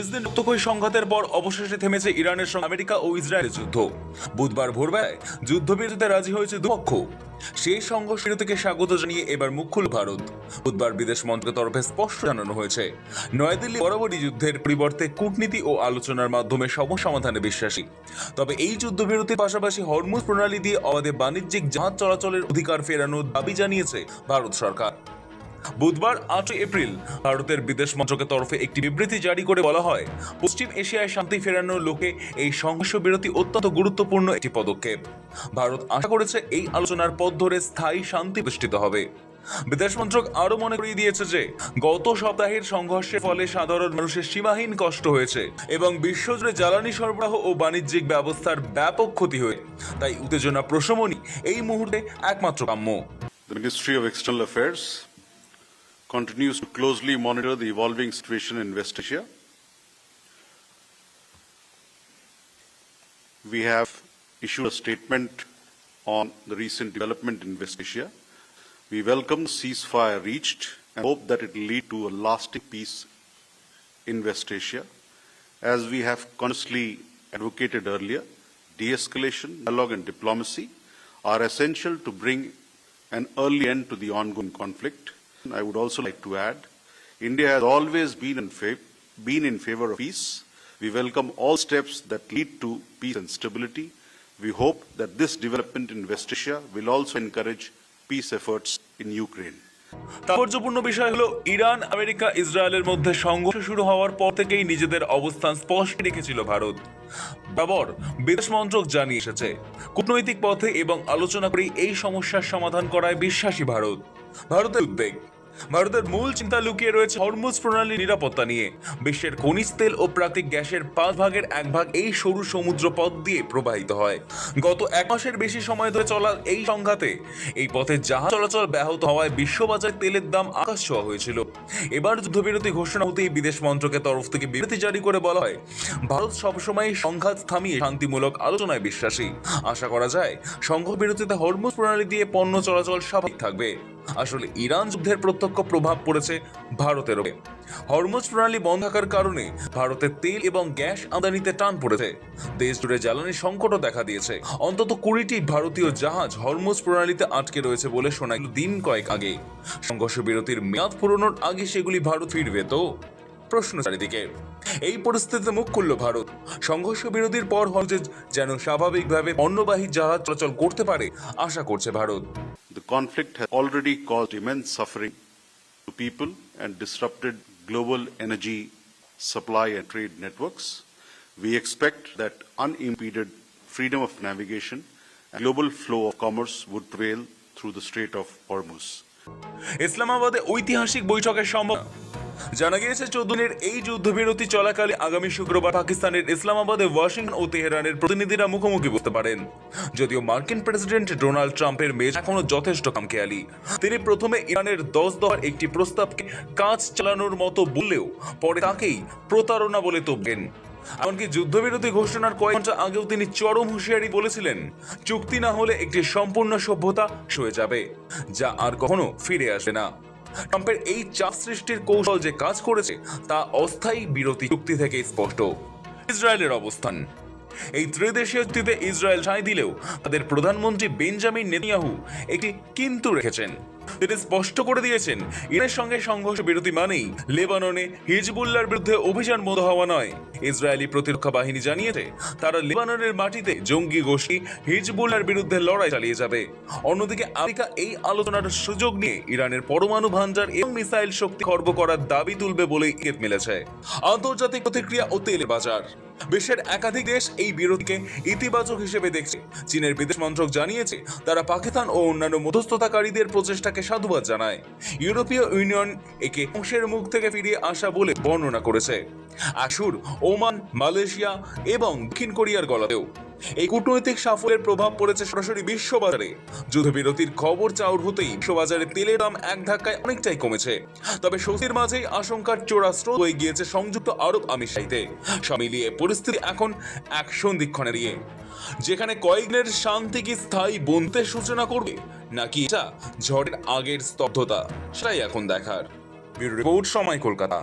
30 দিন রক্তক্ষয়ী সংঘাতের পর অবশেষে থেমেছে ইরানের সঙ্গে আমেরিকা ও ইসরায়েলের যুদ্ধ। বুধবার ভোরবেলায় যুদ্ধবিরতিতে রাজি হয়েছে দুপক্ষ। সেই সংঘর্ষ বিরতিকে স্বাগত জানিয়ে এবার মুখ খুলল ভারত। বুধবার বিদেশ মন্ত্রকের তরফে স্পষ্ট জানানো হয়েছে, নয়াদিল্লি বরাবরই যুদ্ধের পরিবর্তে কূটনীতি ও আলোচনার মাধ্যমে সমস্যা সমাধানে বিশ্বাসী। তবে এই যুদ্ধবিরতির পাশাপাশি হরমুজ প্রণালী দিয়ে অবাধে বাণিজ্যিক জাহাজ চলাচলের অধিকার ফেরানোর দাবি জানিয়েছে ভারত সরকার। বুধবার 8 এপ্রিল ভারতের বিদেশ মন্ত্রকের তরফে একটি বিবৃতি জারি করে বলা হয়, পশ্চিম এশিয়ায় শান্তি ফেরানোর লক্ষ্যে এই সংঘর্ষ বিরতি অত্যন্ত গুরুত্বপূর্ণ একটি পদক্ষেপ। ভারত আশা করেছে এই আলোচনার পথ ধরে স্থায়ী শান্তি প্রতিষ্ঠিত হবে। বিদেশ মন্ত্রক আরও মনে করিয়ে দিয়েছে যে গত সপ্তাহের সংঘর্ষের ফলে সাধারণ মানুষের সীমাহীন কষ্ট হয়েছে এবং বিশ্বজুড়ে জ্বালানি সরবরাহ ও বাণিজ্যিক ব্যবস্থার ব্যাপক ক্ষতি হয়েছে। তাই উত্তেজনা প্রশমনই এই মুহূর্তে একমাত্র কাম্য। The Ministry of External Affairs continues to closely monitor the evolving situation in West Asia. We have issued a statement on the recent development in West Asia. We welcome the ceasefire reached and hope that it will lead to a lasting peace in West Asia. As we have constantly advocated earlier, de-escalation, dialogue and diplomacy are essential to bring an early end to the ongoing conflict. I would also like to add, India has always been in favor of peace. We welcome all steps that lead to peace and stability. We hope that this development in West Asia will also encourage peace efforts in Ukraine. তাৎপর্যপূর্ণ বিষয় হলো, Iran, America, ইসরায়েলের মধ্যে সংঘর্ষ শুরু হওয়ার পর থেকেই নিজেদের অবস্থান স্পষ্ট রেখেছিল ভারত। বাবর বিদেশ মন্ত্রক জানিয়ে এসেছে, কূটনৈতিক পথে এবং আলোচনা করে এই সমস্যার সমাধান করায় বিশ্বাসী ভারত। ভারতের উদ্বেগ, ভারতের মূল চিন্তা লুকিয়ে রয়েছে হরমুজ প্রণালীর নিরাপত্তা নিয়ে। বিশ্বের খনিজ তেল ও প্রাকৃতিক গ্যাসের 5 ভাগের 1 ভাগ এই সরু সমুদ্র পথ দিয়ে প্রবাহিত হয়। গত 1 মাসের বেশি সময় ধরে চলা এই সংঘাতে এই পথে জাহাজ চলাচল ব্যাহত হওয়ায় বিশ্ববাজারে তেলের দাম আকাশ ছোঁয়া হয়েছিল। এবার যুদ্ধবিরতি ঘোষণা হতেই বিদেশ মন্ত্রকের তরফ থেকে বিবৃতি জারি করে বলা হয়, ভারত সবসময় সংঘাত থামিয়ে শান্তিমূলক আলোচনায় বিশ্বাসী। আশা করা যায় সংঘর্ষ বিরতিতে হরমুজ প্রণালী দিয়ে পণ্য চলাচল স্বাভাবিক থাকবে। আসলে ইরান যুদ্ধের প্রত্যক্ষ প্রভাব পড়েছে ভারতের উপরে। হরমুজ প্রণালী বন্ধ থাকার কারণে ভারতের তেল এবং গ্যাস আমদানিতে টান পড়েছে। দেশ জুড়ে জ্বালানি সংকটও দেখা দিয়েছে। অন্তত 20টি ভারতীয় জাহাজ হরমুজ প্রণালীতে আটকে রয়েছে বলে শোনা গেল দিন কয়েক আগে। সংঘর্ষ বিরতির মেয়াদ ফুরানোর আগে সেগুলি ভারত ফিরবে তো? প্রশ্ন চারিদিকে। এই পরিস্থিতিতে মুখ খুলল ভারত। সংঘর্ষ বিরতির পর হরমুজ যেন স্বাভাবিকভাবে পণ্যবাহী জাহাজ চলাচল করতে পারে আশা করছে Bharat. The conflict has already caused immense suffering to people and disrupted global energy supply and trade networks. We expect that unimpeded freedom of navigation and global flow of commerce would prevail through the Strait of Hormuz. ইসলামাবাদে ঐতিহাসিক বৈঠকের সম্ভাবনা। জানা গিয়েছে 14 দিনের এই যুদ্ধবিরতি চলাকালে আগামী শুক্রবার পাকিস্তানের ইসলামাবাদে ওয়াশিংটন ও তেহরানের প্রতিনিধিরা মুখোমুখি বসতে পারেন। যদিও মার্কিন প্রেসিডেন্ট ডোনাল্ড ট্রাম্পের মেজ এখনো যথেষ্ট খামখেয়ালি। তিনি প্রথমে ইরানের 10 দফার একটি প্রস্তাবকে কাজ চালানোর মতো বললেও পরে তাকেই প্রতারণা বলে তোপেন। এমনকি যুদ্ধবিরতি ঘোষণার কয়েক ঘন্টা আগেও তিনি চরম হুঁশিয়ারি বলেছিলেন, চুক্তি না হলে একটি সম্পূর্ণ সভ্যতা সয়ে যাবে, যা আর কখনো ফিরে আসবে না। ট্রাম্পের এই চাপ সৃষ্টির কৌশল যে কাজ করেছে তা অস্থায়ী বিরতি চুক্তি থেকে স্পষ্ট। ইসরায়েলের অবস্থান, এই ত্রিদেশীয় চুক্তিতে ইসরায়েল সায় দিলেও তাদের প্রধানমন্ত্রী বেঞ্জামিন নেতানিয়াহু একটি কিন্তু রেখেছেন। তিনি স্পষ্ট করে দিয়েছেন, ইরানের সঙ্গে সংঘর্ষ বিরতি মানেই লেবাননে হিজবুল্লাহর বিরুদ্ধে অভিযান বন্ধ হওয়া নয়। ইসরায়েলি প্রতিরক্ষা বাহিনী জানিয়েছে, তারা লেবাননের মাটিতে জঙ্গি গোষ্ঠী হিজবুল্লাহর বিরুদ্ধে লড়াই চালিয়ে যাবে। অন্যদিকে আমেরিকা এই আলোচনার সুযোগ নিয়ে ইরানের পরমাণু ভান্ডার এবং মিসাইল শক্তি খর্ব করার দাবি তুলবে বলে ইঙ্গিত মিলেছে। আন্তর্জাতিক প্রতিক্রিয়া ও তেলের বাজার, বিশ্বের একাধিক দেশ এই বিরতিকে ইতিবাচক হিসেবে দেখছে। চীনের বিদেশ মন্ত্রক জানিয়েছে, তারা পাকিস্তান ও অন্যান্য মধ্যস্থতাকারীদের প্রচেষ্টাকে সাধুবাদ জানায়। ইউরোপীয় ইউনিয়ন একে ধ্বংসের মুখ থেকে ফিরিয়ে আসা বলে বর্ণনা করেছে। আসুর, ওমান, মালয়েশিয়া এবং দক্ষিণ কোরিয়ার গলাতেও এই কূটনৈতিক সাফল্যের প্রভাব পড়েছে সরাসরি বিশ্ববাজারে। যুদ্ধবিরতির খবর চাউর হতেই বিশ্ববাজারে তেলের দাম এক ধাক্কায় অনেকটাই কমেছে। তবে স্বস্তির মাঝেই আশঙ্কার চোরা স্রোত হয়ে গিয়েছে সংযুক্ত আরব আমিরাতে। সব মিলিয়ে পরিস্থিতি এখন এক সন্ধিক্ষণে দিয়ে, যেখানে কয়েকদিনের শান্তি কি স্থায়ী বন্ধের সূচনা করবে নাকি এটা ঝড়ের আগের স্তব্ধতা, সেটাই এখন দেখার। ব্যুরো রিপোর্ট, সময়, কলকাতা।